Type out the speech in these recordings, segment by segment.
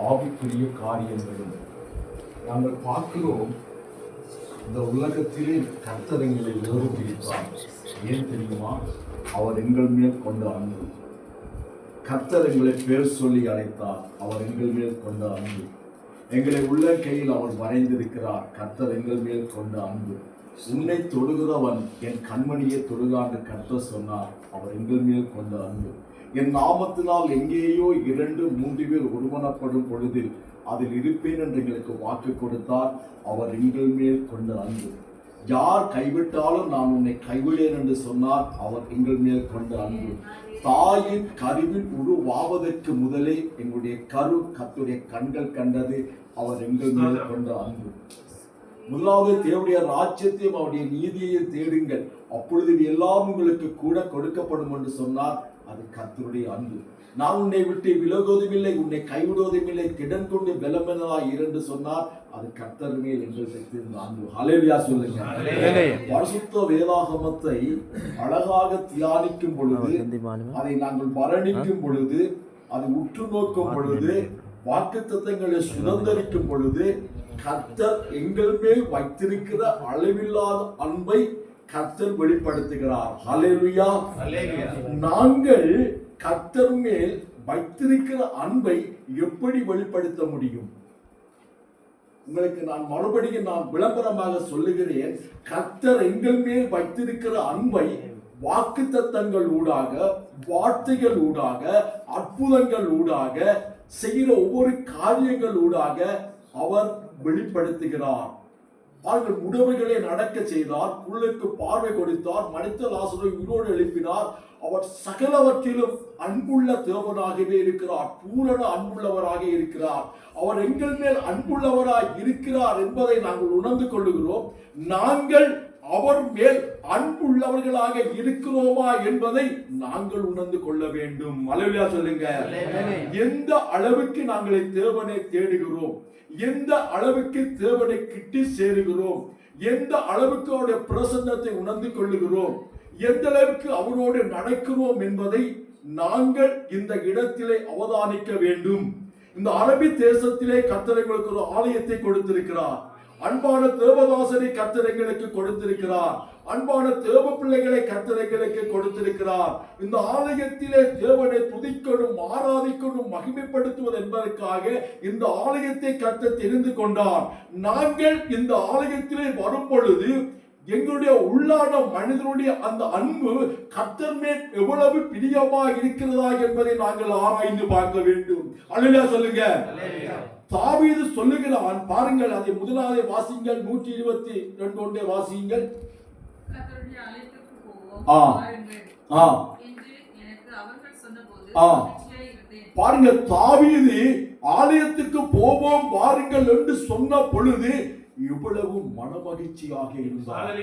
ஆவிக்குரிய காரியங்களும் நாங்கள் பார்க்கிறோம். இந்த உலகத்திலே கர்த்தர் எங்களை வேறுபிரித்தார். ஏன் தெரியுமா? அவர் எங்கள் மேல் கொண்ட அன்பு. கர்த்தர் எங்களை பேர் சொல்லி அழைத்தார். அவர் எங்கள் மேல் கொண்ட அன்பு. எங்களை உள்ள கையில் அவர் வரைந்திருக்கிறார். கர்த்தர் எங்கள் மேல் கொண்ட அன்பு. உன்னை தொடுகிறவன் என் கண்மணியை தொடுகாண்டு கர்த்தர் சொன்னார். அவர் எங்கள் மேல் கொண்ட அன்பு. என் நாமத்தினால் எங்கேயோ 2-3 பேர் ஒருமனப்படும் பொழுது அதில் இருப்பேன் என்று எங்களுக்கு வாக்கு கொடுத்தார். அவர் எங்கள் மேல் கொண்ட அன்பு. யார் கைவிட்டாலும் நான் உன்னை கைவிடேன் என்று சொன்னார். அவர் எங்கள் மேல் கொண்ட அன்பு. தாயின் கருவில் உருவாவதற்கு முதலே எங்களுடைய கரு கர்த்தருடைய கண்கள் கண்டது. அவர் எங்கள் மேல் கொண்ட அன்பு. முதலாவது தேவனுடைய ராஜ்யத்தையும் அவருடைய நீதியையும் தேடுங்கள், அப்பொழுது எல்லாம் உங்களுக்கு கூட கொடுக்கப்படும் என்று சொன்னார். அது கர்த்தருடைய அன்பு. நான் உன்னை விட்டு விலகுவதும் இல்லை, உன்னை கைவிடுவதும் இல்லை, திடன் கொண்டு பலமெனதாய் இரு சொன்னார். அது கர்த்தர் மேல் எங்கள் வைத்திருந்த அன்பு. ஹல்லேலூயா சொல்லுங்க. பரிசுத்த வேதாகமத்தை அழகாக தியானிக்கும் பொழுது, அதை நாங்கள் மரணிக்கும் பொழுது, அதை உற்று நோக்கும் பொழுது, வாக்குத்தத்தங்களை சுதந்திரிக்கும் பொழுது, கர்த்தர் எங்கள் மேல் வைத்திருக்கிற அளவில்லாத அன்பை கர்த்தர் வெளிப்படுத்துகிறார். ஹல்லேலூயா. நாங்கள் கர்த்தர் மேல் வைத்திருக்கிற அன்பை எப்படி வெளிப்படுத்த முடியும்? உங்களுக்கு நான் மறுபடியும் விளம்பரமாக சொல்லுகிறேன். கர்த்தர் எங்கள் மேல் வைத்திருக்கிற அன்பை வாக்குத்தத்தங்கள் ஊடாக, வார்த்தைகள் ஊடாக, அற்புதங்கள் ஊடாக, செய்கிற ஒவ்வொரு காரியங்கள் ஊடாக அவர் வெளிப்படுத்துகிறார். அவர்கள் உடமைகளை நடக்க செய்தார், குள்ளருக்கு பார்வை கொடுத்தார், மனித லாசரை உயிரோடு எழுப்பினார். அவர் சகலவற்றிலும் அன்புள்ள தேவனாகவே இருக்கிறார், பூரண அன்புள்ளவராக இருக்கிறார். அவர் எங்கள் மேல் அன்புள்ளவராய் இருக்கிறார் என்பதை நாங்கள் உணர்ந்து கொள்ளுகிறோம். நாங்கள் அவர் மேல் அன்புள்ளவர்களாக இருக்கிறோமா என்பதை நாங்கள் உணர்ந்து கொள்ள வேண்டும். அல்லேலூயா சொல்லுங்க. எந்த அளவுக்கு நாங்கள் தேவனை தேடுகிறோம், எந்த அளவுக்கு தேவனை கிட்டி சேருகிறோம், எந்த அளவுக்கு அவருடைய பிரசன்னத்தை உணர்ந்து கொள்ளுகிறோம், எந்த அளவுக்கு அவரோடு நடக்கிறோம் என்பதை நாங்கள் இந்த இடத்திலே அவதானிக்க வேண்டும். இந்த அரபி தேசத்திலே கர்த்தர் எங்களுக்கு ஒரு ஆலயத்தை கொடுத்திருக்கிறார். அன்பான தேவதாசனை கர்த்தர் எங்களுக்கு கொடுத்திருக்கிறார். அன்பான தேவ பிள்ளைகளை கர்த்தர் எங்களுக்கு கொடுத்திருக்கிறார். இந்த ஆலயத்திலே தேவனை துதிக்கணும், ஆராதிக்கணும், மகிமைப்படுத்துவது என்பதற்காக இந்த ஆலயத்தை கர்த்தர் தெரிந்து கொண்டார். நாங்கள் இந்த ஆலயத்திலே வரும் பொழுது எங்களுடைய உள்ளான மனிதனுடைய அந்த அன்பு கர்த்தர் மேல் எவ்வளவு பிரியமா இருக்கிறதா என்பதை நாங்கள் ஆராய்ந்து பார்க்க வேண்டும். அல்லேலூயா சொல்லுங்க. தாவீது சொல்லுகிறான் பாருங்கள், அதை முதலாவது வாசியுங்கள். 122 வாசியுங்கள். பாருங்க, தாவீது ஆலயத்துக்கு போவோம் வாருங்கள் என்று சொன்ன பொழுது எவ்வளவு மனமகிழ்ச்சியாக இருந்தான்,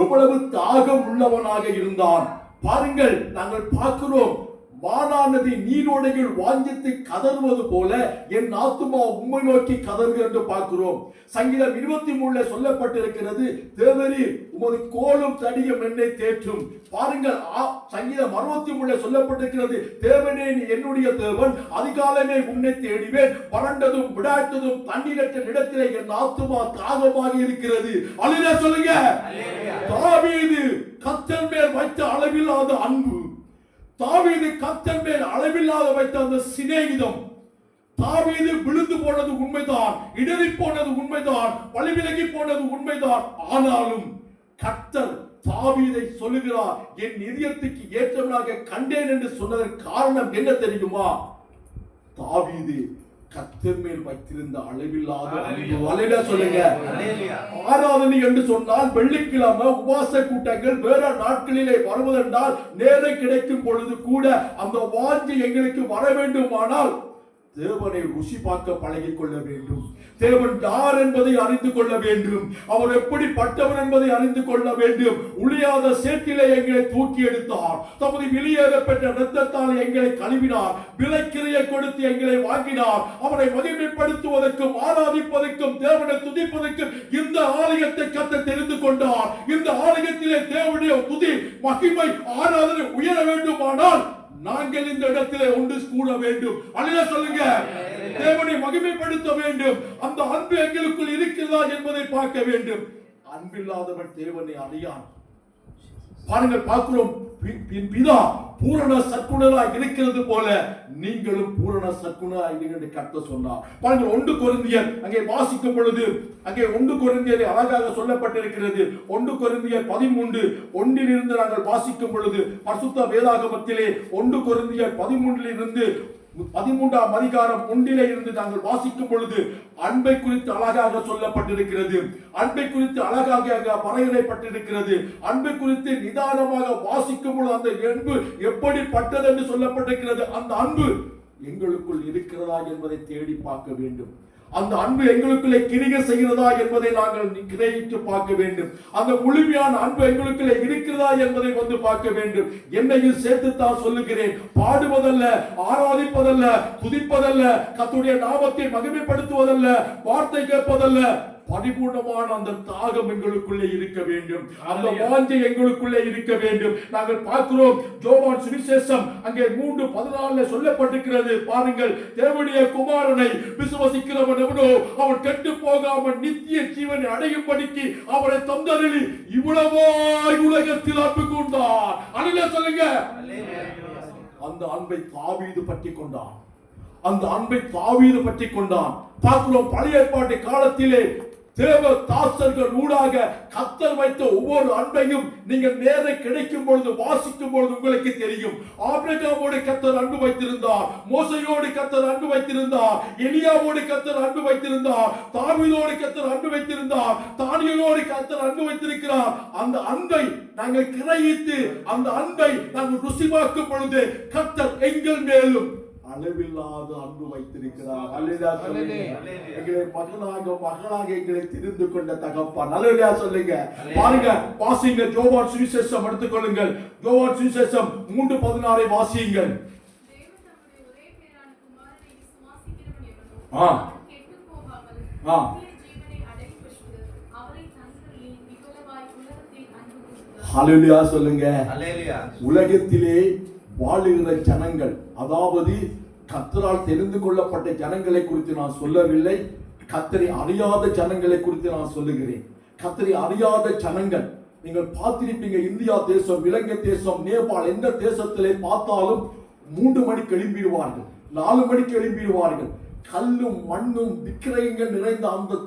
எவ்வளவு தாகம் உள்ளவனாக இருந்தான். பாருங்கள், நாங்கள் பார்க்கிறோம், வானானது நீரோடைகள் வாஞ்சித்து கதறுவது போல என் ஆத்துமா உம்மை நோக்கி கதறுகிறது என்று பார்க்கிறோம். சங்கீதம் 23 சொல்லப்பட்டிருக்கிறது, தேவரீர் உமது கோலும் தடியும் என்னை தேற்றும். பாருங்கள், சங்கீதம் 63 சொல்லப்பட்டிருக்கிறது, தேவனே நீ என்னுடைய தேவன், அதிகாலமே உன்னை தேடிவேன், வறண்டதும் விடாய்த்ததும் தண்ணீரற்ற இடத்திலே என் ஆத்துமா தாகமாக இருக்கிறது. அல்லேலூயா சொல்லுங்க. தாவீது கர்த்தர் மேல் வைத்த அளவில்லாத அன்பு, தாவீது கர்த்தர் மேல் அளவில்லாத வைத்த அந்த சிநேகிதம். தாவீது விழுந்து போனது உண்மைதான், இடறி போனது உண்மைதான், வழிவிலகி போனது உண்மைதான். ஆனாலும் கர்த்தர் தாவீதை சொல்லுகிறார், என் இதயத்துக்கு ஏற்றவனாக கண்டேன் என்று சொன்னதற்கு காரணம் என்ன தெரியுமா? தாவீது கர்த்தர் மேல் வைத்திருந்த அளவில்லாத அன்பு. அல்லேலூயா சொல்லுங்க. ஆராதனை என்று சொன்னால் வெள்ளிக்கிழமை உபவாச கூட்டங்கள் வேற நாட்களிலே வருவதென்றால் நேரம் கிடைக்கும் பொழுது கூட அந்த வாஞ்சை எங்களுக்கு வர வேண்டுமானால் தேவனை ருசி பார்க்க பழகிக் கொள்ள வேண்டும். தேவன் யார் என்பதை அறிந்து கொள்ள வேண்டும். அவர் எப்படிப்பட்டவர் என்பதை அறிந்து கொள்ள வேண்டும். உளியாத சேற்றிலே எங்களை தூக்கி எடுத்தார், தமது வெளியேறப்பட்ட இரத்தத்தால் எங்களை கழுவினார், விலைக்கிரையை கொடுத்து எங்களை வாங்கினார். அவரை மகிமைப்படுத்துவதற்கும் ஆராதிப்பதற்கும் தேவனை துதிப்பதற்கும் இந்த ஆலயத்தை கர்த்தர் தெரிந்து கொண்டார். இந்த ஆலயத்திலே தேவனுடைய துதி, மகிமை, ஆராதனை உயர வேண்டுமானால் நாங்கள் இந்த இடத்திலே ஒன்று கூட வேண்டும். அல்லேலூயா சொல்லுங்க. தேவனை மகிமைப்படுத்த வேண்டும். அந்த அன்பு எங்களுக்குள் இருக்கிறதா என்பதை பார்க்க வேண்டும். அன்பில்லாதவன் தேவனை அறியான். பாருங்கள், பார்க்கிறோம், பிதா பூரண சற்குணராய் இருக்கிறது போல நீங்களும் பூரண சற்குணராய் என்று கர்த்தர் சொன்னார். பாருங்கள், 1 கொரிந்தியர் அங்கே வாசிக்கும் பொழுது அங்கே 1 கொரிந்தியரை அழகாக சொல்லப்பட்டிருக்கிறது. 1 கொரிந்தியர் 13:1 நாங்கள் வாசிக்கும் பொழுது பரிசுத்த வேதாகமத்திலே 1 கொரிந்தியர் 13 13ஆம் அதிகாரம் 1 இருந்து நாங்கள் வாசிக்கும் பொழுது அன்பை குறித்து அழகாக சொல்லப்பட்டிருக்கிறது. அன்பை குறித்து அழகாக வரையறைப்பட்டிருக்கிறது. அன்பை குறித்து நிதானமாக வாசிக்கும் பொழுது அந்த அன்பு எப்படிப்பட்டது என்று சொல்லப்பட்டிருக்கிறது. அந்த அன்பு எங்களுக்குள் இருக்கிறதா என்பதை தேடி பார்க்க வேண்டும். அந்த அன்பு எங்களுக்குள்ளே கிரியை செய்கிறதா என்பதை நாங்கள் கிரகித்து பார்க்க வேண்டும். அந்த முழுமையான அன்பு எங்களுக்குள்ளே இருக்கிறதா என்பதை வந்து பார்க்க வேண்டும். என்னையும் சேர்த்து தான் சொல்லுகிறேன். பாடுவதல்ல, ஆராதிப்பதல்ல, துதிப்பதல்ல, கர்த்தருடைய நாமத்தை மகிமைப்படுத்துவதல்ல, வார்த்தை கேட்பதல்ல, பரிபூர்ணமான அந்த தாகம் எங்களுக்குள்ளே இருக்க வேண்டும். அந்த வாஞ்சை எங்களுக்குள்ளே இருக்க வேண்டும். நாங்கள் பார்க்கிறோம், யோவான் சுவிசேஷம் அங்கே 3:14 சொல்லப்பட்டிருக்கிறது. பாருங்கள், தேவனுடைய குமாரனை விசுவாசிக்கிறவன் எவனோ அவன் கெட்டு போகாமல் நித்திய ஜீவனை அடையும்படிக்கு அவரை தந்தருளி இவ்வளவாய் உலகத்தில் அன்பு கூர்ந்தார். அல்லேலூயா சொல்லுங்க. அந்த அன்பை தாவீது பற்றி கொண்டான். அந்த அன்பை தாவீது பற்றி கொண்டான். பார்க்கிறோம், பழைய ஏற்பாட்டு காலத்திலே தேவ தாசர்கள் ஊடாக கர்த்தர் வைத்த ஒவ்வொரு அன்பையும் நீங்கள் நேரே கிடைக்கும் பொழுது வாசிக்கும் பொழுது உங்களுக்கு தெரியும். ஆபிரகாமோடு கர்த்தர் அன்பு வைத்திருந்தார், மோசையோடு கர்த்தர் அன்பு வைத்திருந்தார், எலியாவோடு கர்த்தர் அன்பு வைத்திருந்தார், தாவீதோடு கர்த்தர் அன்பு வைத்திருந்தார், தானியேலோடு கர்த்தர் அன்பு வைத்திருக்கிறார். அந்த அன்பை நாங்கள் கிரகித்து அந்த அன்பை நாங்கள் ருசி பார்க்கும் பொழுது கர்த்தர் எங்கள் மேலும் அளவில்லாத அன்பு வைத்திருக்கிறார். எங்களை மகளாக எங்களை தெரிந்து கொண்ட தகப்பன். அல்லேலூயா சொல்லுங்க. பாருங்க, வாசிங்க, யோவான் சுவிசேஷம் எடுத்துக்கொள்ளுங்கள். யோவான் சுவிசேஷம் 3:16 வாசியுங்கள். அல்லேலூயா சொல்லுங்க. உலகத்திலே வாழுகிற ஜனங்கள், அதாவது கர்த்தரால் தெரிந்து கொள்ளப்பட்ட ஜனங்களை குறித்து நான் சொல்லவில்லை, கர்த்தரை அறியாத ஜனங்களை குறித்து நான் சொல்லுகிறேன். கர்த்தரை அறியாத ஜனங்கள் நீங்கள் பார்த்திருப்பீங்க. இந்தியா தேசம், இலங்கை தேசம், நேபாள், எந்த தேசத்திலே பார்த்தாலும் 3 மணிக்கு எழும்பிடுவார்கள், 4 மணிக்கு எழும்பிடுவார்கள். கல்லும் மண்ணும் விக்கிரகங்கள் நிறைந்த அந்த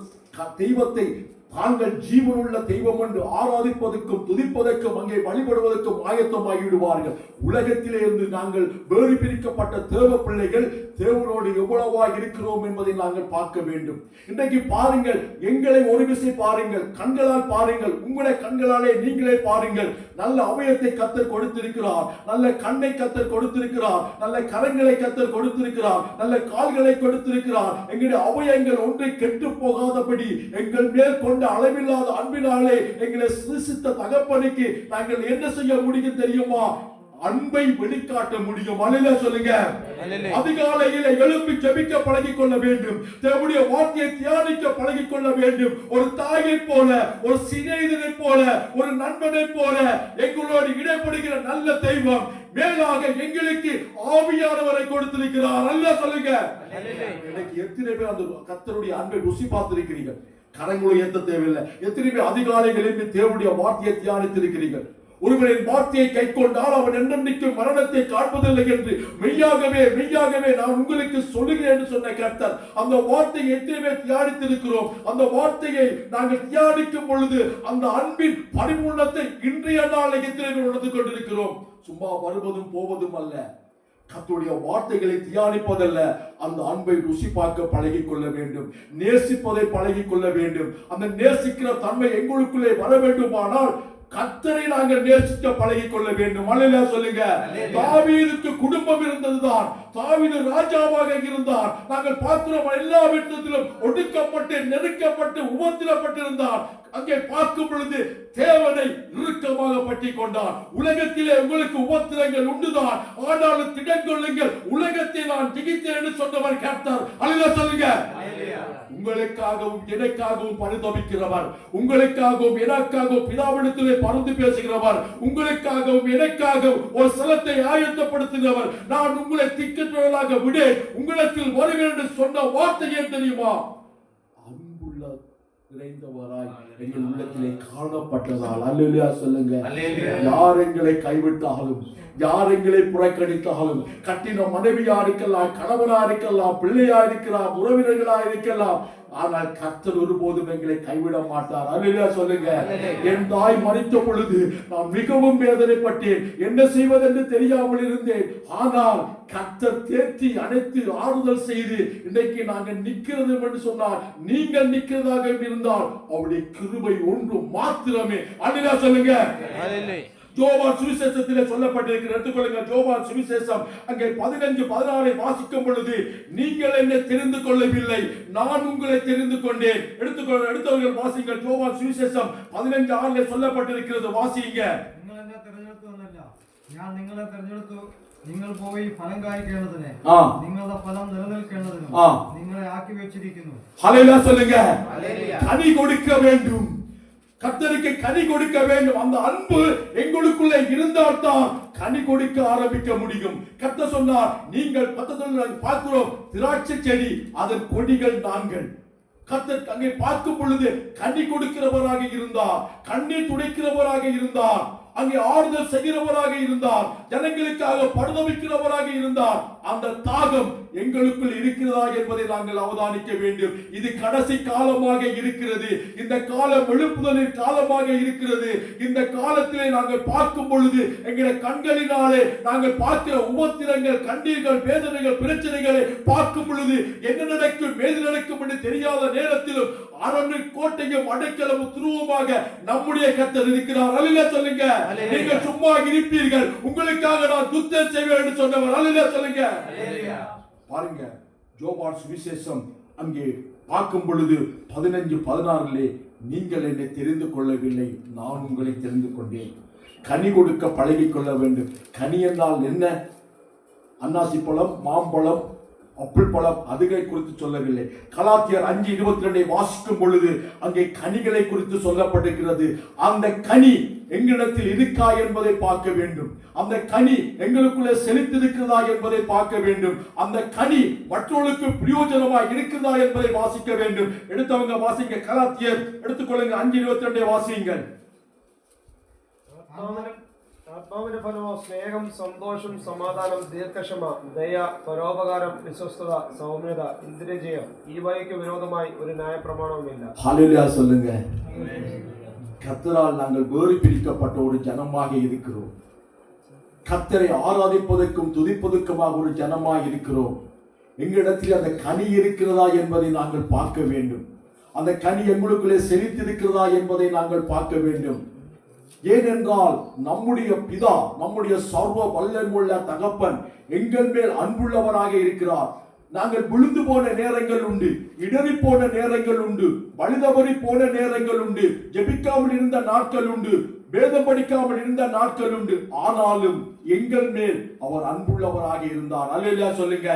தெய்வத்தை தாங்கள் ஜீவனுள்ள தெய்வம் என்று ஆராதிப்பதற்கும் துதிப்பதற்கும் அங்கே வழிபடுவதற்கும் ஆயத்தமாகிவிடுவார்கள். உலகத்திலே இருந்து நாங்கள் வேறு பிரிக்கப்பட்ட தேவ பிள்ளைகள் தேவனோடு எவ்வளவாக இருக்கிறோம் என்பதை நாங்கள் பார்க்க வேண்டும். இன்றைக்கு பாருங்கள், எங்களை ஒரு விசை பாருங்கள், கண்களால் பாருங்கள், உங்களுடைய கண்களாலே நீங்களே பாருங்கள். நல்ல அவயத்தை கர்த்தர் கொடுத்திருக்கிறார், நல்ல கண்ணை கர்த்தர் கொடுத்திருக்கிறார், நல்ல கரங்களை கர்த்தர் கொடுத்திருக்கிறார், நல்ல கால்களை கொடுத்திருக்கிறார். எங்களுடைய அவயங்கள் ஒன்றை கெட்டு போகாதபடி எங்கள் மேல் கொண்ட அளவில்லாத அன்பினாலே எங்களை சிருஷ்டித்த தகப்பனுக்கு நாங்கள் என்ன செய்ய முடியும் தெரியுமா? அன்பை வெளிக்காட்ட முடியும். அல்லேலூயா சொல்லுங்க. அதிகாலையிலே எழுப்பி ஜெபிக்க பழகிக் கொள்ள வேண்டும். தேவனுடைய வார்த்தையை தியானிக்க பழகிக் கொள்ள வேண்டும். ஒரு தாயை போல, ஒரு சிநேகிதனை போல, ஒரு நண்பனை போல எங்களோடு இடைப்படுகிற நல்ல தெய்வம் மேலாக எங்களுக்கு ஆவியானவரை கொடுத்திருக்கிறார். அல்லேலூயா சொல்லுங்க. எனக்கு எத்தனை பேர் அந்த கர்த்தருடைய அன்பை ருசி பார்த்திருக்கிறீர்கள்? கரங்களை ஏற்ற தேவையில்லை. எத்தனை பேர் அதிகாலைகளில் தேவனுடைய வார்த்தையை தியானித்திருக்கிறீர்கள்? ஒருவரின் வார்த்தையை கைக்கொண்டால் அவன் என்னென்னைக்கும் மரணத்தை காண்பதில்லை என்று மெய்யாகவே மெய்யாகவே நான் உங்களுக்கு சொல்லுகிறேன் என்று சொன்ன கர்த்தர் அந்த வார்த்தையை எத்தனை பேர் தியானித்திருக்கிறோம்? அந்த வார்த்தையை நாங்கள் தியானிக்கும் பொழுது அந்த அன்பின் பரிபூர்ணத்தை இன்றைய நாளில் எத்தனை பேர் உணர்ந்து கொண்டிருக்கிறோம்? சும்மா வருவதும் போவதும் அல்ல, கர்த்தருடைய வார்த்தைகளை தியானிப்பதல்ல, அந்த அன்பை ருசி பார்க்க பழகிக் கொள்ள வேண்டும், நேசிப்பதை பழகிக் கொள்ள வேண்டும். அந்த நேசிக்கிற தன்மை எங்களுக்குள்ளே வர வேண்டுமானால் கர்த்தரை நாங்கள் நேசிக்க பழகிக் கொள்ள வேண்டும். அல்லேலூயா சொல்லுங்க. தாவீதுக்கு குடும்பம் இருந்ததுதான், தாவீது ராஜாவாக இருந்தார். நாங்கள் பார்க்கிறோம், எல்லா விதத்திலும் ஒடுக்கப்பட்டு நெருக்கப்பட்டு உபத்திரப்பட்டிருந்தார். அங்கே பார்க்கும் பொழுது தேவனை இறுக்கமாக பற்றி கொண்டார். உலகத்திலே உங்களுக்கு உபத்திரங்கள் உண்டுதான், ஆனாலும் திடங்கொள்ளுங்கள், உலகத்தை நான் ஜெயித்தேன் என்று சொன்னவர் கர்த்தர். அல்லேலூயா சொல்லுங்க. உங்களுக்காகவும் எனக்காகவும் பரிதபிக்கிறவர், உங்களுக்காகவும் எனக்காகவும் பிதாவிடத்திலே பரிந்து பேசுகிறவர், உங்களுக்காகவும் எனக்காகவும் ஒரு ஸ்தலத்தை ஆயத்தப்படுத்துகிறவர். நான் உங்களை திக்கற்றவர்களாக விட உங்களிடத்தில் வருவேன் என்று சொன்ன வார்த்தை ஏன் தெரியுமா? அன்புள்ள நிறைந்தவராய் எங்கள் உள்ளத்திலே காணப்பட்டதால். அல்லேலூயா சொல்லுங்க. யார் எங்களை கைவிட்டாலும், யார் எங்களை புறக்கணித்தாலும், கட்டின மனைவியா இருக்கலாம், கணவனா இருக்கலாம், பிள்ளையா இருக்கலாம், உறவினர்களா இருக்கலாம், ஆனால் கர்த்தர் ஒருபோதும் எங்களை கைவிட மாட்டார். அல்லேலூயா சொல்லுங்க. என் தாய் மரித்த பொழுது நான் மிகவும் வேதனைப்பட்டேன், என்ன செய்வதென்று தெரியாமல் இருந்தேன். ஆனால் கர்த்தர் தேற்றி அணைத்து ஆறுதல் செய்து இன்றைக்கு நாங்கள் நிற்கிறது என்று சொன்னார். நீங்கள் நிற்கிறதாக இருந்தால் அவருடைய கிருபை ஒன்று மாத்திரமே. அல்லேலூயா சொல்லுங்க. யோவான் சுவிசேஷத்திலே சொல்லப்பட்டிருக்கிற எடுத்துக்கொள்ளுங்க. யோவான் சுவிசேஷம் அங்கே 15-16 வாசிக்கும் பொழுது, நீங்கள் என்னை தெரிந்து கொள்ளவில்லை, நான் உங்களை தெரிந்து கொண்டேன். எடுத்தவர்கள் வாசிங்கள். யோவான் சுவிசேஷம் 15:6 சொல்லப்பட்டிருக்கிறது. വാസിங்க. നിങ്ങൾ എന്നെ തിരഞ്ഞെടുത്തതല്ല, ഞാൻ നിങ്ങളെ തിരഞ്ഞെടുത്തു, നിങ്ങൾ പോയി ഫലം കായ്ക്കേണ്ടതിന്, നിങ്ങളുടെ ഫലം നിലനിൽക്കേണ്ടതിന് നിങ്ങളെ ആക്കി വെച്ചിരിക്കുന്നു. ഹല്ലേലൂയ சொல்லுங்க. கனி கொடுக்க வேண்டும், கர்த்தருக்கு கனி கொடுக்க வேண்டும். அந்த அன்பு எங்களுக்குள்ளே இருந்தால்தான் கனி கொடுக்க ஆரம்பிக்க முடியும். கர்த்தர் சொன்னார், நீங்கள் பார்க்கிறோம் திராட்சை செடி, அதன் கொடிகள் நாங்கள். கர்த்தர் அங்கே பார்க்கும் பொழுது கனி கொடுக்கிறவராக இருந்தார், கண்ணீர் துடைக்கிறவராக இருந்தார், அங்கே ஆறுதல் செய்கிறவராக இருந்தார், ஜனங்களுக்காக பரிதபிக்கிறவராக இருந்தார். அந்த தாகம் எங்களுக்குள் இருக்கிறதா என்பதை நாங்கள் அவதானிக்க வேண்டும். இது கடைசி காலமாக இருக்கிறது. இந்த காலம் எழுப்புதலின் காலமாக இருக்கிறது. இந்த காலத்திலே நாங்கள் பார்க்கும் பொழுது எங்களுடைய கண்களினாலே நாங்கள் பார்க்கிற உபத்திரங்கள், கண்ணீர்கள், வேதனைகள், பிரச்சனைகளை பார்க்கும் பொழுது என்ன நடக்கும், ஏது நடக்கும் என்று தெரியாத நேரத்திலும் அரணு கோட்டையும் அடைக்கலமும் துருவமாக நம்முடைய கர்த்தர் இருக்கிறார். அல்லேலூயா சொல்லுங்க. நீங்கள் சும்மா இருப்பீர்கள், உங்களுக்காக நான் யுத்தம் செய்வேன் என்று சொன்னவர். அல்லேலூயா சொல்லுங்க. பாருங்க, யோவான் சுவிசேஷம் அங்கே பார்க்கும் பொழுது 15-16 நீங்கள் என்னை தெரிந்து கொள்ளவில்லை, நான் உங்களை தெரிந்து கொண்டேன். கனி கொடுக்க பழகிக் கொள்ள வேண்டும். கனி என்றால் என்ன? அன்னாசி பழம், மாம்பழம், அப்பிள் பழம், அதுகளை குறித்து சொல்லவில்லை. கலாத்தியர் 5:22 வாசிக்கும் பொழுது அங்கே கனிகளை குறித்து சொல்லப்பட்டிருக்கிறது. அந்த கனி எங்களிடத்தில் இருக்கா என்பதை பார்க்க வேண்டும். அந்த கனி எங்களுக்குள்ளே செழித்திருக்கிறதா என்பதை பார்க்க வேண்டும். அந்த கனி மற்றவர்களுக்கு பிரயோஜனமாக இருக்கிறதா என்பதை வாசிக்க வேண்டும். எடுத்தவங்க வாசிங்க. கலாத்தியர் எடுத்துக்கொள்ளுங்க. 5:22 வாசியுங்கள். ആത്മാവിന്റെ ഫലമോ സ്നേഹം, സന്തോഷം, സമാധാനം, ദീർഘക്ഷമ, ദയ, പരോപകാരം, വിശ്വസ്തത, സൗമ്യത, ഇന്ദ്രിയജയം. ഈ വഴിക്ക് വിരോധമായി ഒരു ന്യായപ്രമാണവുമില്ല. ஹல்லேலூயா சொல்லுங்க. கர்த்தரால் நாங்கள் வேறு பிரிக்கப்பட்ட ஒரு ஜனமாக இருக்கிறோம். கர்த்தரை ஆராதிப்பதற்கும் துதிப்பதற்குமாக ஒரு ஜனமாக இருக்கிறோம். எங்களிடத்தில் அந்த கனி இருக்கிறதா என்பதை நாங்கள் பார்க்க வேண்டும். அந்த கனி எங்களுக்குள்ளே செழித்திருக்கிறதா என்பதை நாங்கள் பார்க்க வேண்டும். ஏனென்றால் நம்முடைய பிதா, நம்முடைய சர்வ வல்லமையுள்ள தகப்பன் எங்கள் மேல் அன்புள்ளவராக இருக்கிறார். நாங்கள் விழுந்து போன நேரங்கள் உண்டு, இடறி போன நேரங்கள் உண்டு, வழிதவறி போன நேரங்கள் உண்டு, ஜெபிக்காமல் இருந்த நாட்கள் உண்டு, வேதம் படிக்காமல் இருந்த நாட்கள் உண்டு. ஆனாலும் எங்கள் மேல் அவர் அன்புள்ளவராக இருந்தார். அல்லேலூயா சொல்லுங்க.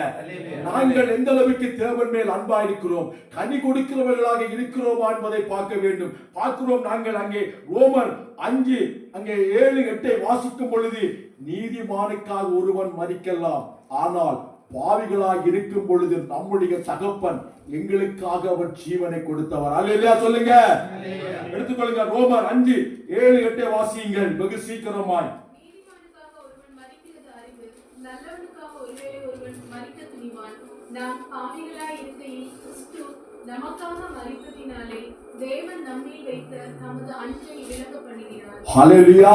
நாங்கள் எந்த அளவுக்கு தேவன் மேல் அன்பா இருக்கிறோம், கனி கொடுக்கிறவர்களாக இருக்கிறோமா என்பதை பார்க்க வேண்டும். பார்க்கிறோம். நாங்கள் அங்கே ரோமர் 5 அங்கே 7-8 வாசிக்கும் பொழுது, நீதிமானுக்காக ஒருவன் மரிக்கலாம், ஆனால் பாவிகளாக இருக்கும் பொழுது நம்முடைய தகப்பன் எங்களுக்காக அவர் ஜீவனை கொடுத்தவர். அல்லேலூயா சொல்லுங்க. எடுத்துக்கொள்ளுங்க. ரோமர் 5:7-8 வாசியுங்கள் வெகு சீக்கிரமாய். நீதிமானுக்காக ஒருவன் மரிக்கிறது அறிவு, நல்லவனுக்காக ஒருவேளை ஒருவன் மரிக்க துணிவான். நாம் பாவிகளாய் இருக்கையில் கிறிஸ்து நமக்காக மரித்ததினாலே தேவன் நம்மில் வைத்த தமது அன்பை விளங்க பண்ணுகிறார். ஹல்லேலூயா.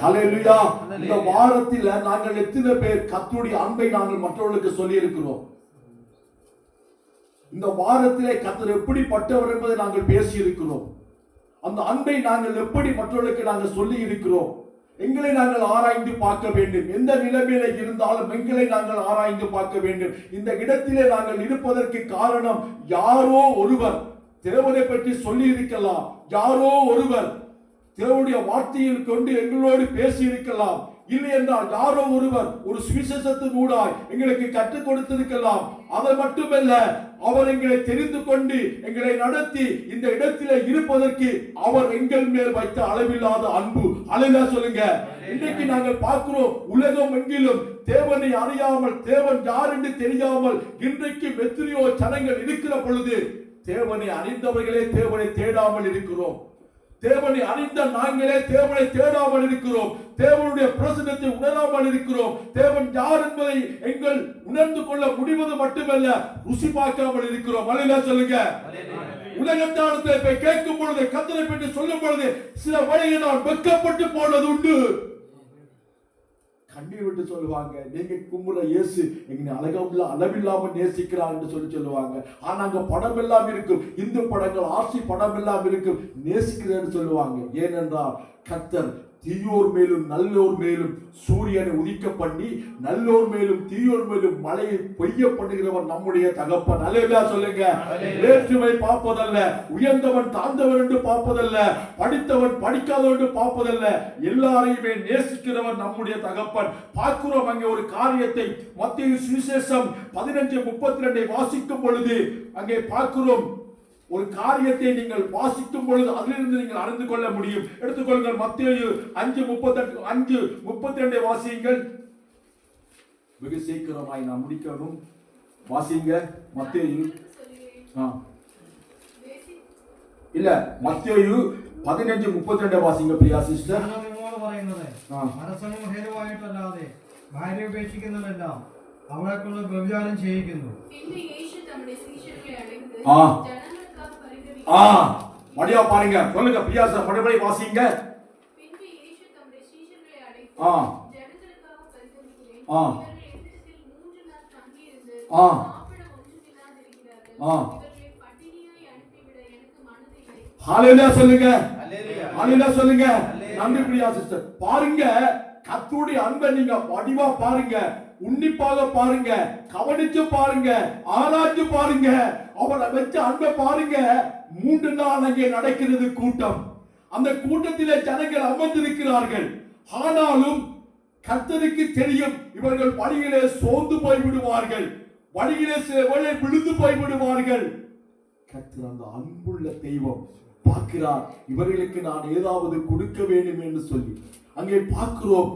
ஹல்லேலூயா. இந்த வாரத்தில் நாங்கள் எத்தனை பேர் கர்த்தருடைய அன்பை நாங்கள் மற்றவர்களுக்கு சொல்லி இருக்கிறோம்? இந்த வாரத்திலே கர்த்தர் எப்படிப்பட்டவர் என்பதை நாங்கள் பேசி இருக்கிறோம். அந்த அன்பை நாங்கள் எப்படி மற்றவர்களுக்கு நாங்கள் சொல்லி இருக்கிறோம்? எங்களை நாங்கள் ஆராய்ந்து பார்க்க வேண்டும். எந்த நிலைமையில இருந்தாலும் எங்களை நாங்கள் ஆராய்ந்து பார்க்க வேண்டும். இந்த இடத்திலே நாங்கள் இருப்பதற்கு காரணம், யாரோ ஒருவர் தேவனை பற்றி சொல்லி இருக்கலாம், யாரோ ஒருவர் தேவனுடைய வார்த்தையில் கொண்டு எங்களோடு பேசி இருக்கலாம். இல்லை என்றால் யாரோ ஒருவர் ஒரு சுவிசேஷத்தின் ஊடாய் எங்களுக்கு கற்றுக் கொடுத்திருக்கலாம். அதை மட்டுமல்ல, அவர் எங்களை தெரிந்து கொண்டு எங்களை நடத்தி இந்த இடத்திலே இருப்பதற்கு அவர் எங்கள் மேல் வைத்த அளவில்லாத அன்பு. அல்லேலூயா சொல்லுங்க. இன்றைக்கு நாங்கள் பார்க்கிறோம், உலகம் எங்கிலும் தேவனை அறியாமல், தேவன் யார் என்று தெரியாமல் இன்றைக்கு எத்தனையோ ஜனங்கள் இருக்கிற பொழுது, தேவனை அறிந்தவர்களே தேவனை தேடாமல் இருக்கிறோம். தேவனை அறிந்த நாங்களே தேவனை தேடாமல் இருக்கிறோம். தேவனுடைய பிரசன்னத்தை உணராமல் இருக்கிறோம். தேவன் யார் என்பதை எங்கள் உணர்ந்து கொள்ள முடிவது மட்டுமல்ல, ருசி பார்க்காமல் இருக்கிறோம். அல்லேலூயா சொல்லுங்க. உலகத்தானத்தை போய் கேட்கும் பொழுது, கர்த்தரை பற்றி சொல்லும் பொழுது சில வழியை நான் வெட்கப்பட்டு போனது உண்டு. கண்ணீர் விட்டு சொல்லுவாங்க, நீங்க கும்புற இயேசு எங்க அளவில்லாம நேசிக்கிறார் என்று சொல்லுவாங்க. ஆனா அங்க படம் எல்லாம் இருக்கும், இந்து படங்கள், ஆட்சி படம் எல்லாம் இருக்கும், நேசிக்கிறேன்னு சொல்லுவாங்க. ஏனென்றால் கர்த்தர் தீயோர் மேலும் நல்லோர் மேலும் சூரியனை உதிக்க பண்ணி, நல்லோர் மேலும் தீயோர் மேலும் மழையை பெய்ய பண்ணுகிறவர் நம்முடைய தகப்பன். அல்லேலூயா சொல்லுங்க. வேற்றுமை பார்ப்பதல்ல, உயர்ந்தவன் தாழ்ந்தவன் என்று பார்ப்பதல்ல, படித்தவன் படிக்காதவன் என்று பார்ப்பதல்ல, எல்லாரையுமே நேசிக்கிறவன் நம்முடைய தகப்பன். பார்க்கிறோம் அங்கே ஒரு காரியத்தை, மத்தேயு சுவிசேஷம் 15:32 வாசிக்கும் பொழுது அங்கே பார்க்கிறோம் ஒரு காரியத்தை நீங்கள் வாசிக்கும் பொழுது அதிலிருந்து நீங்கள் அறிந்து கொள்ள முடியும். எடுத்துக்கொள்ளுங்கள், மத்தேயு 5:32 வாசியுங்கள். வெகு சீக்கிரமாய் நான் முடிக்கணும். வாசிங்க. மத்தேயு இல்ல, மத்தேயு 15:32 വാസിംഗ പ്രിയ സിസ്റ്റർ. നിങ്ങളോട് പറയുന്നത്, മനസ്സനും ഹേതുവായിട്ടല്ലാതെ ഭാര്യ ഉപേക്ഷിക്കുന്നതെല്ലാം അവളെ കൊണ്ട് വ്യഭിചാരം ചെയ്യിക്കുന്നു. மடியா பாருங்க, சொல்லுங்க பிரியாச, மறுபடியும் வாசிங்க. ஹalleluya சொல்லுங்க. ஹalleluya சொல்லுங்க. நன்றி பிரியா சிஸ்டர். பாருங்க, கர்த்தருடைய அன்பை நீங்க வடிவா பாருங்க, உன்னிப்பாக பாருங்க, கவனிச்சு பாருங்க, ஆராய்ச்சி பாருங்க, அவரை வச்ச அன்பை பாருங்க. 3 நாள் அங்கே நடக்கிறது கூட்டம். அந்த கூட்டத்திலே ஜனங்கள் அமர்ந்திருக்கிறார்கள். ஆனாலும் கர்த்தருக்கு தெரியும், இவர்கள் வழியிலே சோர்ந்து போய் விடுவார்கள், வழியிலே சில வேளை விழுந்து போய் விடுவார்கள். கர்த்தர் அந்த அன்புள்ள தெய்வம் பார்க்கிறார், இவர்களுக்கு நான் ஏதாவது கொடுக்க வேண்டும் என்று சொல்லி அங்கே பார்க்கிறோம்.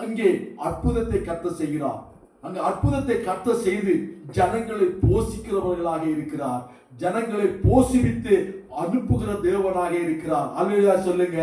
அங்கே அற்புதத்தை கர்த்தர் செய்கிறார். அங்க அற்புதத்தை கர்த்தர் செய்து ஜனங்களை போஷிக்கிறவர்களாக இருக்கிறார். ஜனங்களை போஷித்து அனுப்புகிற தேவனாக இருக்கிறார். அல்லேலூயா சொல்லுங்க.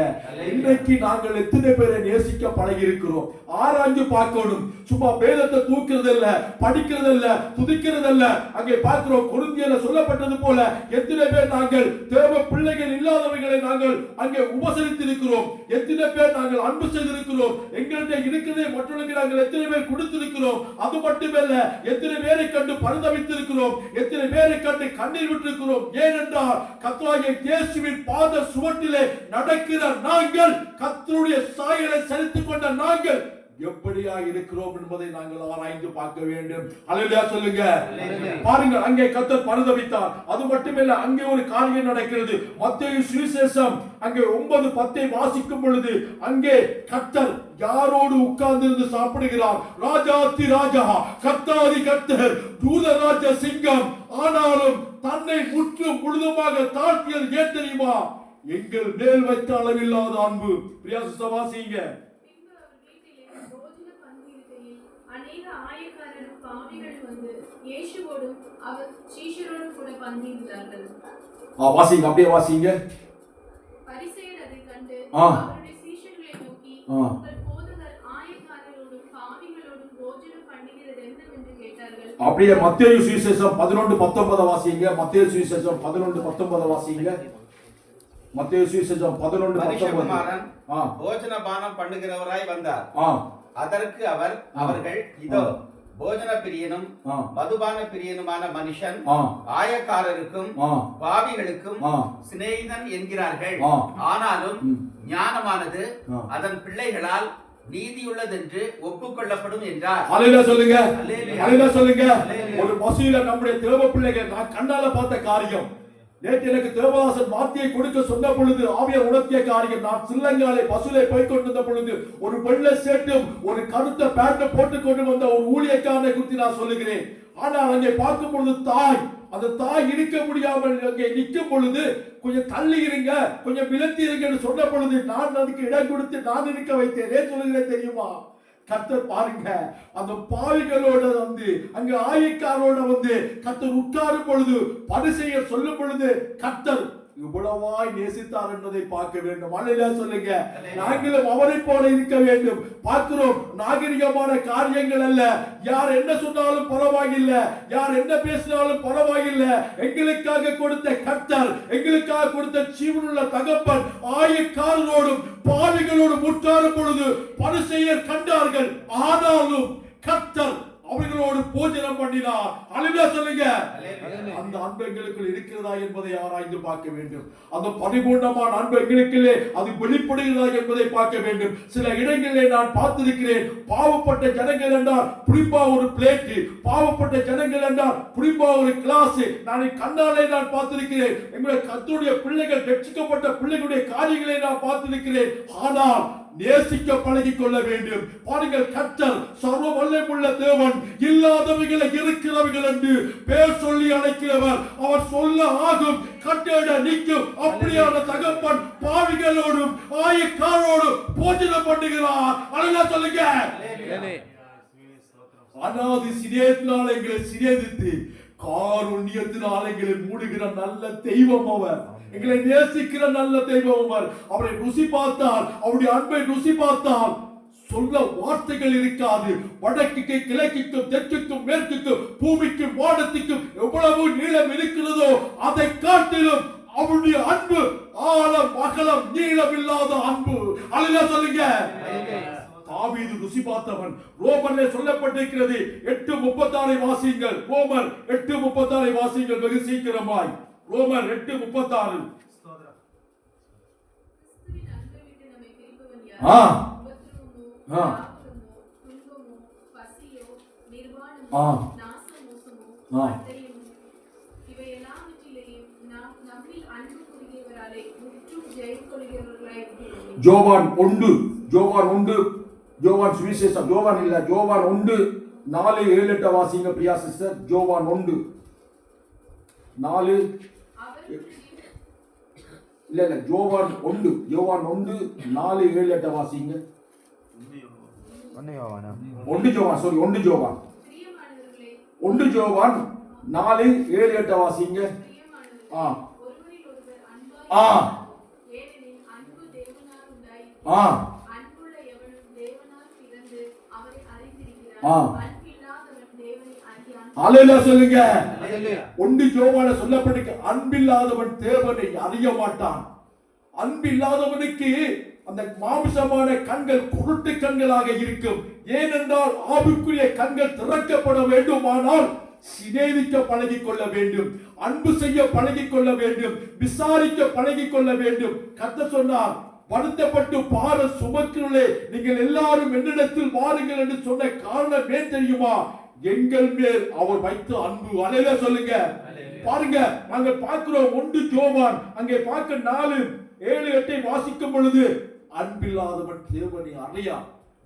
இன்றைக்கு நாங்கள் எத்தனை பேரை நேசிக்க பழகி இருக்கிறோம்? ஆராய்ஞ்சு பார்க்கணும். சும்மா வேதத்தை தூக்குறது இல்ல, படிக்கிறது இல்ல, துதிக்கிறது இல்ல. அங்கே பார்க்கிறோம், கொரிந்தியர்ல சொல்லப்பட்டது போல எத்தனை பேர் நாங்கள் தேவ பிள்ளைகள் இல்லாதவர்களை நாங்கள் அங்கே உபசரித்திருக்கிறோம். எத்தனை பேர் நாங்கள் அன்பு செய்திருக்கிறோம். எங்கள்கிட்ட இருக்கிறதை மற்றவர்களுக்கு நாங்கள் எத்தனை பேர் கொடுத்திருக்கிறோம். அது மட்டுமல்ல, எத்தனை பேரை கண்டு பரிதவித்திருக்கிறோம், எத்தனை பேரை கண்டு கண்ணீர் விட்டிருக்கிறோம். ஏனென்றால் கர்த்தராகிய இயேசுவின் பாத சுவட்டிலே நடக்கிற நாங்கள், கர்த்தருடைய சாயலை செலுத்திக் கொண்ட நாங்கள் எப்படியா இருக்கிறோம் என்பதை நாங்கள் ஆராய்ந்து பார்க்க வேண்டும். அல்லேலூயா சொல்லுங்க. பாருங்க, அங்கே கர்த்தர் பரிதபித்தார். அது மட்டுமல்ல, அங்கே ஒரு காரியம் நடக்கிறது. மத்தேயு சுவிசேஷம் அங்கே 9:10 வாசிக்கும் பொழுது அங்கே கர்த்தர் யாரோடு உட்கார்ந்து சாப்பிடுகிறார்? ராஜாதி ராஜா, கர்த்தாதி கர்த்தர், தூதராஜ சிங்கம். ஆனாலும் தன்னை முற்றும் முழுதுமாக தாழ்த்தியது ஏன் தெரியுமா? எங்கள் மேல் வைத்த அளவில்லாத அன்பு. பிரியா சிஸ்டர் வாசிங்க. அநேக ஆயக்காரரும் பாவிகள் வந்து இயேசுவோடும் அவர் சீஷரோடும் கூட பந்தியிருந்தார்கள். வாசிங்க, அப்படியே வாசிங்க. பரிசேயர் அதை கண்டு அவருடைய சீஷர்களை நோக்கி, உங்கள் போதகர் ஆயக்காரரோடும் பாவிகளோடும் போஜனம் பண்ணுகிறது என்னவென்று கேட்டார்கள். அப்படியே மத்தேயு சுவிசேஷம் 11:19 வாசிங்க. மத்தேயு சுவிசேஷம் 11:19 வாசிங்க. மத்தேயு சுவிசேஷம் 11:19. போஜன பானம் பண்ணுகிறவராய் வந்தார். அதற்கு அவர்கள், இதோ போஜன பிரியனும் மதுபான பிரியனுமான மனுஷன் ஆயக்காரருக்கும் பாவிகளுக்கும் சிநேகிதன் என்கிறார்கள். ஆனாலும் ஞானமானது அதன் பிள்ளைகளால் நீதியுள்ளதென்று ஒப்புக்கொள்ளப்படும் என்றார். அல்லேலூயா சொல்லுங்க. அல்லேலூயா சொல்லுங்க. ஒரு பசியில நம்முடைய தேவ பிள்ளைகள் நான் கண்ணால பார்த்த காரியம். நேற்று எனக்கு தேவதாசன் வார்த்தையை கொடுக்க சொன்ன பொழுது ஆவியார் உணர்த்திய காரியம், நான் சில்லங்காலை பசுலை போய் கொண்டிருந்த பொழுது ஒரு வெள்ளை சேட்டும் ஒரு கருத்த பேண்ட போட்டுக் கொண்டு வந்த ஒரு ஊழியக்காரனை குறித்து நான் சொல்லுகிறேன். ஆனால் அங்கே பார்க்கும் பொழுது அந்த தாய் இருக்க முடியாமல் அங்கே நிற்கும் பொழுது கொஞ்சம் தள்ளி இருங்க, கொஞ்சம் விலத்தி இருங்கன்னு சொன்ன பொழுது நான் அதுக்கு இடம் கொடுத்து நான் இருக்க வைத்தேன். ஏன் சொல்லுகிறேன் தெரியுமா? கர்த்தர் பாருங்க, அந்த பாவிகளோட வந்து அங்க ஆயக்காரோட வந்து கர்த்தர் உட்காரும் பொழுது பரிசேயர் சொல்லும் பொழுது கர்த்தர் இவ்வளவாய் நேசித்தார் என்பதை பார்க்க வேண்டும். அல்லேலூயா சொல்லுங்க. நாங்களும் அவரை போல இருக்க வேண்டும். பார்க்கிறோம், நாகரிகமான காரியங்கள் அல்ல. யார் என்ன சொன்னாலும் பரவாயில்லை, யார் என்ன பேசினாலும் பரவாயில்லை. எங்களுக்காக கொடுத்த கர்த்தர், எங்களுக்காக கொடுத்த ஜீவனுள்ள தகப்பன் ஆயக்காரரோடும் பாவிகளோடும் உட்காரும் பொழுது பரிசேயர் கண்டார்கள். ஆனாலும் கர்த்தர் அவர்களோடு போஜனம் பண்ணினார். அல்லேலூயா சொல்லுங்க. அந்த அன்பு எங்களுக்குள் இருக்கிறதா என்பதை ஆராய்ந்து பார்க்க வேண்டும். அந்த பரிபூர்ணமான அன்பு எங்களுக்குள்ளே அது வெளிப்படுகிறதா என்பதை பார்க்க வேண்டும். சில இடங்களிலே நான் பார்த்திருக்கிறேன், பாவப்பட்ட ஜனங்கள் என்றால் புளிப்பா ஒரு பிளேட், பாவப்பட்ட ஜனங்கள் என்றால் புளிப்பா ஒரு கிளாஸ். நான் கண்ணாலே நான் பார்த்திருக்கிறேன். எங்களுடைய கர்த்தருடைய பிள்ளைகள், ரட்சிக்கப்பட்ட பிள்ளைகளுடைய காரியங்களை நான் பார்த்திருக்கிறேன். ஆனால் நேசிக்க பழகிக் கொள்ள வேண்டும். பாருங்கள், கர்த்தர் சர்வ வல்லமையுள்ள தேவன், இல்லாதவைகளை இருக்கிறவைகள் என்று பேர் சொல்லி அழைக்கிறவர். அவர் சொல்ல ஆகும், கட்டட நிற்கும். அப்படியான தகப்பன் பாவிகளோடும் ஆயக்காரோடும் போஜனம் பண்ணுகிறார். அல்லேலூயா சொல்லுங்க. அனாதி சிநேகத்தினால் எங்களை சிநேகித்து காருண்யத்தினால் எங்களை மூடுகிற நல்ல தெய்வம் அவர். எங்களை நேசிக்கிற நல்ல தெய்வம் அவர். அவரை ருசி பார்த்தால், அவருடைய அன்பை ருசி பார்த்தால் சொல்ல வார்த்தைகள் இருக்காது. வடக்குக்கு கிழக்குக்கும் தெற்குக்கும் மேற்குக்கும் பூமிக்கும் வானத்துக்கும் எவ்வளவு நீளம் இருக்கிறதோ அதை காட்டிலும் அவருடைய அன்பு ஆழம் அகலம் நீளம் இல்லாத அன்பு. அல்லேலூயா சொல்லுங்க. தாவீது ருசி பார்த்தவன். ரோமர்ல சொல்லப்பட்டிருக்கிறது. 8:36 வாசியுங்கள். ரோமர் 8:36 வாசியுங்கள் வெகு சீக்கிரமாய். ரோமர் 8:36. ஜோவான் 1:4-7 வாசிங்க பிரியா சிஸ்டர். ஜோவான் 1:4 இல்ல ஜோவான் 1:4-7 வாசிங்க. 1 ஜோவான் 4:7 வாசிங்க. அல்லேலூயா சொல்லுங்க. 1 யோவான்ல சொல்லப்பட்டிருக்கு, அன்பில்லாதவன் தேவனை அறிய மாட்டான். அன்பில்லாதவனுக்கு அந்த மாம்சமான கண்கள் குருட்டு கண்களாக இருக்கும். ஏனென்றால் ஆவிக்குரிய கண்கள் திறக்கப்பட வேண்டுமானால் சிநேகிக்க பழகிக் கொள்ள வேண்டும், அன்பு செய்ய பழகிக் கொள்ள வேண்டும், விசாரிக்க பழகிக் கொள்ள வேண்டும். கர்த்தர் சொன்னார், வருத்தப்பட்டு பார சுமக்கிறே நீங்கள் எல்லாரும் என்னிடத்தில் வாருங்கள் என்று சொன்ன காரணம் ஏன் தெரியுமா? எங்கள் மேல் அவர் வைத்த அன்பு. அல்லேலூயா சொல்லுங்க. பாருங்க, நாங்க பார்க்கிறோம் 1 யோவான் அங்கே பார்க்க 4:7-8 வாசிக்கும் பொழுது அன்பில்லாதவன் தேவனை அறியா.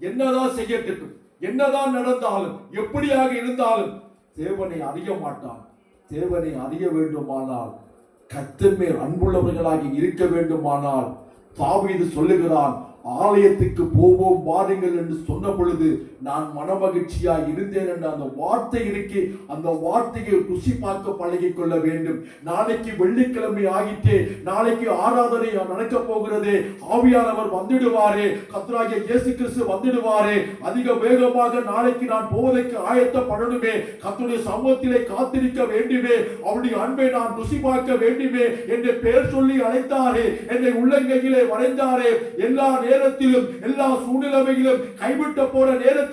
என்னதான் செய்யட்டும், என்னதான் நடந்தாலும், எப்படியாக இருந்தாலும் தேவனை அறிய மாட்டான். தேவனை அறிய வேண்டுமானால், கர்த்தர் மேல் அன்புள்ளவர்களாக இருக்க வேண்டுமானால், தாவீது சொல்லுகிறான், ஆலயத்துக்கு போவோம் வாருங்கள் என்று சொன்ன பொழுது நான் மனமகிழ்ச்சியா இருந்தேன் என்ற அந்த வார்த்தை இருக்கு. அந்த வார்த்தையை ருசி பார்க்க பழகிக் கொள்ள வேண்டும். நாளைக்கு வெள்ளிக்கிழமை ஆகிட்டே, நாளைக்கு ஆராதனை நடக்க போகிறது. ஆவியானவர் வந்துடுவாரே, கர்த்தராகிய இயேசு கிறிஸ்து வந்துடுவாரே. அதிக வேகமாக நாளைக்கு நான் போவதற்கு ஆயத்தப்படணுமே, கர்த்தருடைய சமூகத்திலே காத்திருக்க வேண்டுமே, அவருடைய அன்பை நான் ருசி பார்க்க வேண்டுமே என்று பெயர் சொல்லி அழைத்தாரே, என்னை உள்ளங்கையிலே வரைந்தாரே. எல்லா நேரத்திலும், எல்லா சூழ்நிலையிலும், கைவிட்ட போற நேரத்திலும்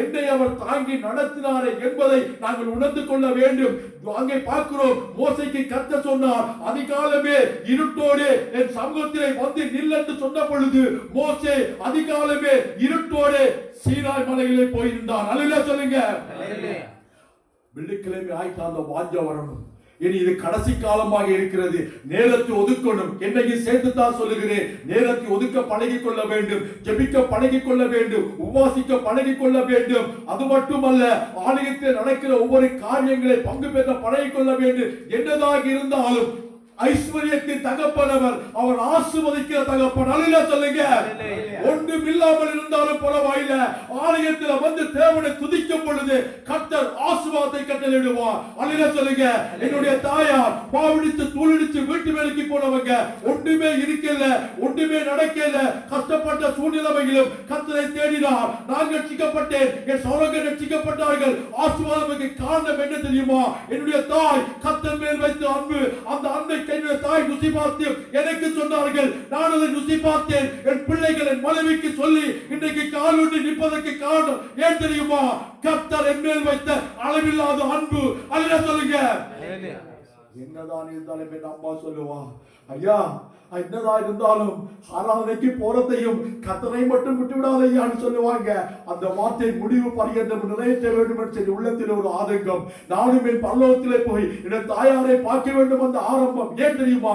என்னை அவர் தாங்கி நடத்தினாரே என்பதை நாங்கள் உணர்ந்து கொள்ள வேண்டும். அங்கே பார்க்கிறோம், மோசேக்கு கர்த்தர் சொன்னார், அதிகாலமே இருட்டோடு என் சமூகத்திலே வந்து நில் என்று சொன்ன பொழுது மோசே அதிகாலமே இருட்டோடு சீனாய் மலையிலே போயிருந்தார். அல்லேலூயா சொல்லுங்க. வெள்ளிக்கிழமை ஆயிட்டா அந்த வாஞ்ச வரணும். இனி இது கடைசி காலமாக இருக்கிறது. நேரத்தை ஒதுக்கணும். என்னைக்கு சேர்த்து தான் சொல்லுகிறேன், நேரத்தை ஒதுக்க பழகிக் கொள்ள வேண்டும், ஜெபிக்க பழகிக் கொள்ள வேண்டும், உபாசிக்க பழகிக் கொள்ள வேண்டும். அது மட்டுமல்ல, ஆலயத்தில் நடக்கிற ஒவ்வொரு காரியங்களை பங்கு பெற்ற பழகிக் கொள்ள வேண்டும். என்னதாக இருந்தாலும் ஐஸ்வர்யத்தின் தகப்பனவர், அவர் ஆசீர்வதிக்கிற தகப்பன். அல்லேலூயா சொல்லுங்க. ஒன்றும் இல்லாமல் இருந்தாலும் பரவாயில்லை, ஆலயத்தில் வந்து தேவனை துதிக்கும் பொழுது கர்த்தர் ஆசீர்வாதத்தை கட்டளையிடுவார். அல்லேலூயா சொல்லுங்க. என்னுடைய தாயார் பாவடித்து தூளிடித்து வீட்டு வேலைக்கு போனவங்க, ஒன்றுமே இருக்கல, ஒன்றுமே நடக்கல, கஷ்டப்பட்ட சூழ்நிலையிலும் கர்த்தரை தேடினார். நான் ரட்சிக்கப்பட்டேன், என் சகோதரர்கள் ரட்சிக்கப்பட்டார்கள். ஆசீர்வாதத்துக்கு காரணம் என்ன தெரியுமா? என்னுடைய தாய் கர்த்தர் மேல் வைத்த அன்பு. அந்த அன்பை என்னுடைய தாய் ருசி பார்த்து எனக்கு சொன்னார்கள், நான் அதை ருசி பார்த்தேன். என் பிள்ளைகள் என் மனைவிக்கு சொல்லி இன்றைக்கு காலூன்றி நிற்பதற்கு காரணம் ஏன் தெரியுமா? கர்த்தர் என் மேல் வைத்த அளவில்லாத அன்பு. அல்லேலூயா சொல்லுங்க. என்னதான் இருந்தாலும் என் அம்மா சொல்லுவா, ஐயா என்னதான் இருந்தாலும் ஆராதனைக்கு போறதையும் கர்த்தரை மட்டும் விட்டு விடாதையான்னு சொல்லுவாங்க. அந்த வார்த்தை முடிவு பரியந்தம் நிறைவேற்ற வேண்டும் என்று சொல்லி உள்ளத்தில் ஒரு ஆதங்கம். நானும் என் பரலோகத்திலே போய் என் தாயாரை பார்க்க வேண்டும். அந்த ஆரம்பம் ஏன் தெரியுமா?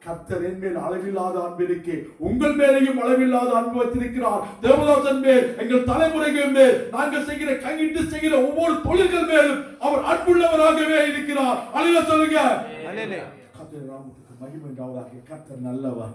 கர்த்தர் என் மேல் அளவில்லாத அன்பு இருக்கு, உங்கள் மேலையும் அளவில்லாத அன்பு வச்சிருக்கிறார். தேவதாசன் மேல், எங்கள் தலைமுறைகள் மேல், நாங்கள் செய்கிற கையிட்டு செய்கிற ஒவ்வொரு தொழில்கள் மேலும் அவர் அன்புள்ளவராகவே இருக்கிறார். அல்லேலூயா சொல்லுங்க. கர்த்தர் நாமத்துக்கு மகிமை உண்டாவதாக. கர்த்தர் நல்லவர்.